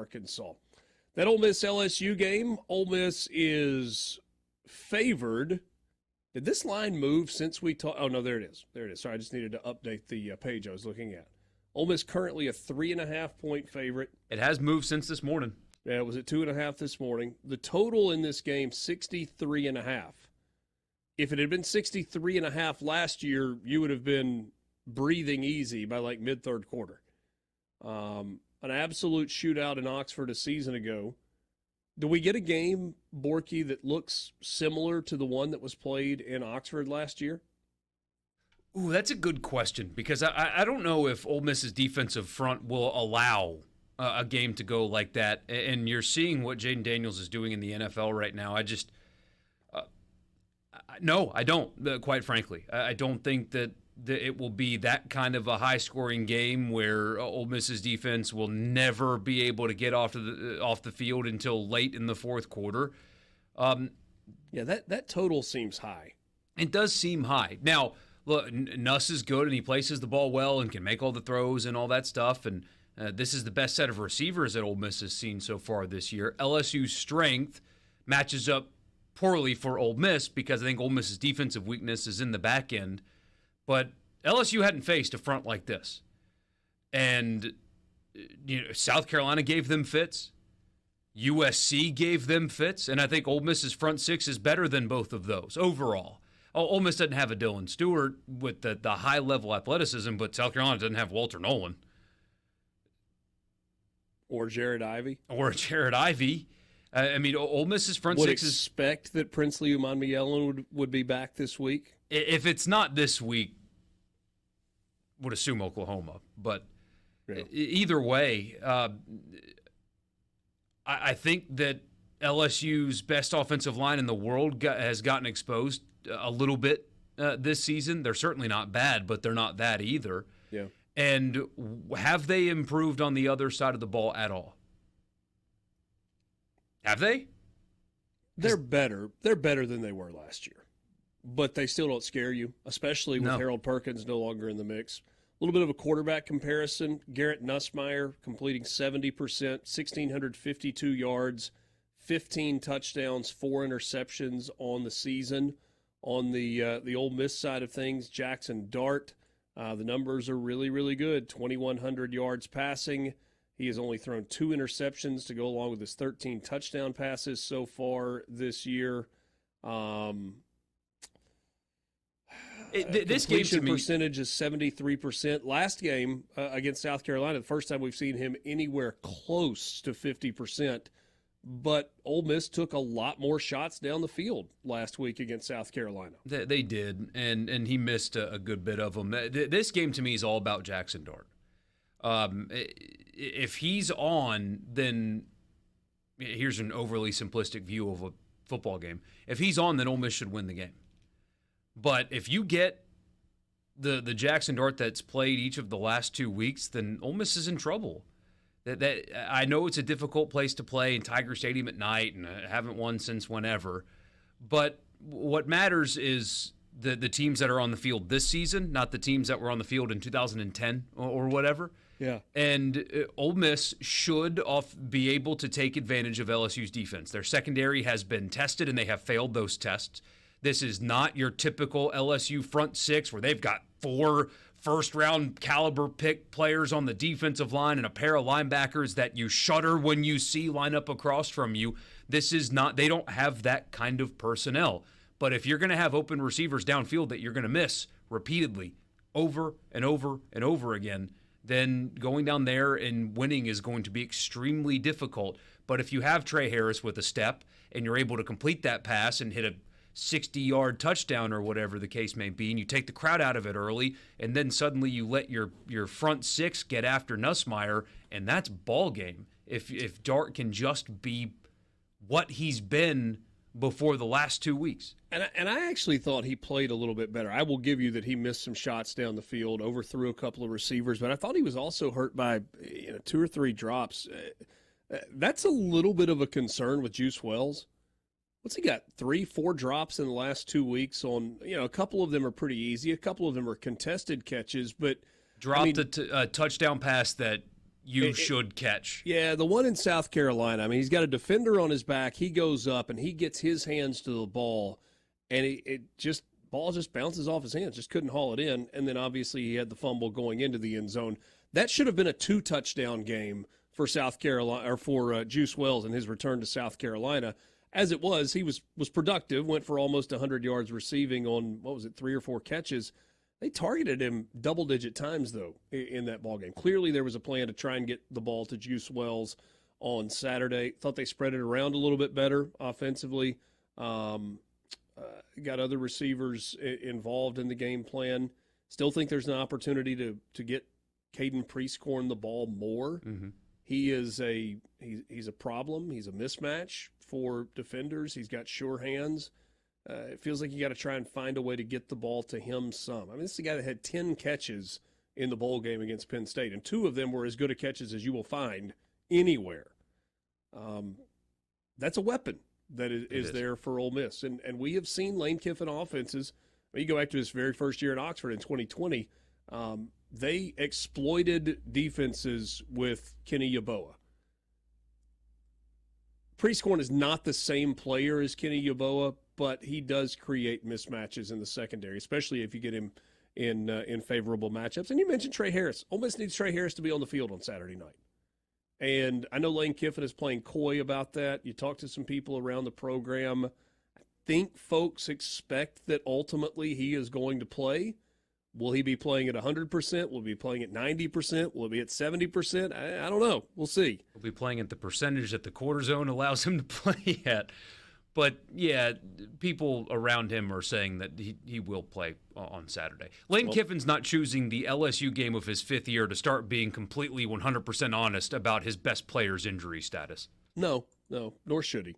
Arkansas. That Ole Miss LSU game, Ole Miss is favored. Did this line move since we talked? Oh, no, there it is. There it is. Sorry, I just needed to update the page I was looking at. Ole Miss currently a 3.5-point favorite. It has moved since this morning. Yeah, it was at 2.5 this morning. The total in this game, 63.5. If it had been 63.5 last year, you would have been breathing easy by like mid-third quarter. An absolute shootout in Oxford a season ago. Do we get a game, Borky, that looks similar to the one that was played in Oxford last year? Ooh, that's a good question because I don't know if Ole Miss's defensive front will allow a game to go like that. And you're seeing what Jaden Daniels is doing in the NFL right now. No, I don't, quite frankly. I don't think that it will be that kind of a high-scoring game where Ole Miss's defense will never be able to get off the field until late in the fourth quarter. Yeah, that total seems high. It does seem high. Now, look, Nuss is good and he places the ball well and can make all the throws and all that stuff. And this is the best set of receivers that Ole Miss has seen so far this year. LSU's strength matches up poorly for Ole Miss because I think Ole Miss's defensive weakness is in the back end. But LSU hadn't faced a front like this. And South Carolina gave them fits. USC gave them fits. And I think Ole Miss's front six is better than both of those overall. Ole Miss doesn't have a Dylan Stewart with the high-level athleticism, but South Carolina doesn't have Walter Nolan. Or Jared Ivey. I mean, Ole Miss's front would six is... expect that Princely Umanmielen would be back this week? If it's not this week, would assume Oklahoma. But yeah. Either way, I think that LSU's best offensive line in the world has gotten exposed a little bit this season. They're certainly not bad, but they're not that either. Yeah. And have they improved on the other side of the ball at all? Have they? They're better. They're better than they were last year. But they still don't scare you, especially with Harold Perkins no longer in the mix. A little bit of a quarterback comparison. Garrett Nussmeier completing 70%, 1,652 yards, 15 touchdowns, 4 interceptions on the season. On the Ole Miss side of things, Jackson Dart, the numbers are really, really good. 2,100 yards passing. He has only thrown 2 interceptions to go along with his 13 touchdown passes so far this year. This game to me, percentage is 73%. Last game against South Carolina, the first time we've seen him anywhere close to 50%. But Ole Miss took a lot more shots down the field last week against South Carolina. They did, and he missed a good bit of them. This game to me is all about Jackson Dart. If he's on, then here's an overly simplistic view of a football game. If he's on, then Ole Miss should win the game. But if you get the Jackson Dart that's played each of the last 2 weeks, then Ole Miss is in trouble. That I know it's a difficult place to play in Tiger Stadium at night, and I haven't won since whenever. But what matters is the teams that are on the field this season, not the teams that were on the field in 2010 or whatever. Yeah. And Ole Miss should be able to take advantage of LSU's defense. Their secondary has been tested, and they have failed those tests. This is not your typical LSU front six where they've got 4 first-round caliber pick players on the defensive line and a pair of linebackers that you shudder when you see line up across from you. This is not – they don't have that kind of personnel. But if you're going to have open receivers downfield that you're going to miss repeatedly over and over and over again, then going down there and winning is going to be extremely difficult. But if you have Trey Harris with a step and you're able to complete that pass and hit a 60-yard touchdown or whatever the case may be, and you take the crowd out of it early, and then suddenly you let your front six get after Nussmeier, and that's ball game. If Dart can just be what he's been before the last 2 weeks. And I actually thought he played a little bit better. I will give you that he missed some shots down the field, overthrew a couple of receivers, but I thought he was also hurt by 2 or 3 drops. That's a little bit of a concern with Juice Wells. What's he got? 3, 4 drops in the last 2 weeks on, a couple of them are pretty easy. A couple of them are contested catches, but dropped a touchdown pass that you should catch. Yeah, the one in South Carolina, I mean, he's got a defender on his back. He goes up and he gets his hands to the ball, and ball just bounces off his hands, just couldn't haul it in. And then obviously he had the fumble going into the end zone. That should have been a 2-touchdown game for South Carolina, or for Juice Wells in his return to South Carolina. As it was, he was productive, went for almost 100 yards receiving on, 3 or 4 catches. They targeted him double-digit times, though, in that ballgame. Clearly there was a plan to try and get the ball to Juice Wells on Saturday. Thought they spread it around a little bit better offensively. Got other receivers involved in the game plan. Still think there's an opportunity to get Caden Prieskorn the ball more. Mm-hmm. He's a problem. He's a mismatch for defenders. He's got sure hands. It feels like you got to try and find a way to get the ball to him some. I mean, this is a guy that had 10 catches in the bowl game against Penn State, and 2 of them were as good a catches as you will find anywhere. That's a weapon that is there for Ole Miss. And we have seen Lane Kiffin offenses. You go back to his very first year in Oxford in 2020, they exploited defenses with Kenny Yeboah. Prieskorn is not the same player as Kenny Yeboah, but he does create mismatches in the secondary, especially if you get him in favorable matchups. And you mentioned Trey Harris. Ole Miss needs Trey Harris to be on the field on Saturday night. And I know Lane Kiffin is playing coy about that. You talk to some people around the program. I think folks expect that ultimately he is going to play. Will he be playing at 100%? Will he be playing at 90%? Will he be at 70%? I don't know. We'll see. He'll be playing at the percentage that the quarter zone allows him to play at. But, yeah, people around him are saying that he will play on Saturday. Lane Kiffin's not choosing the LSU game of his 5th year to start being completely 100% honest about his best player's injury status. No, nor should he.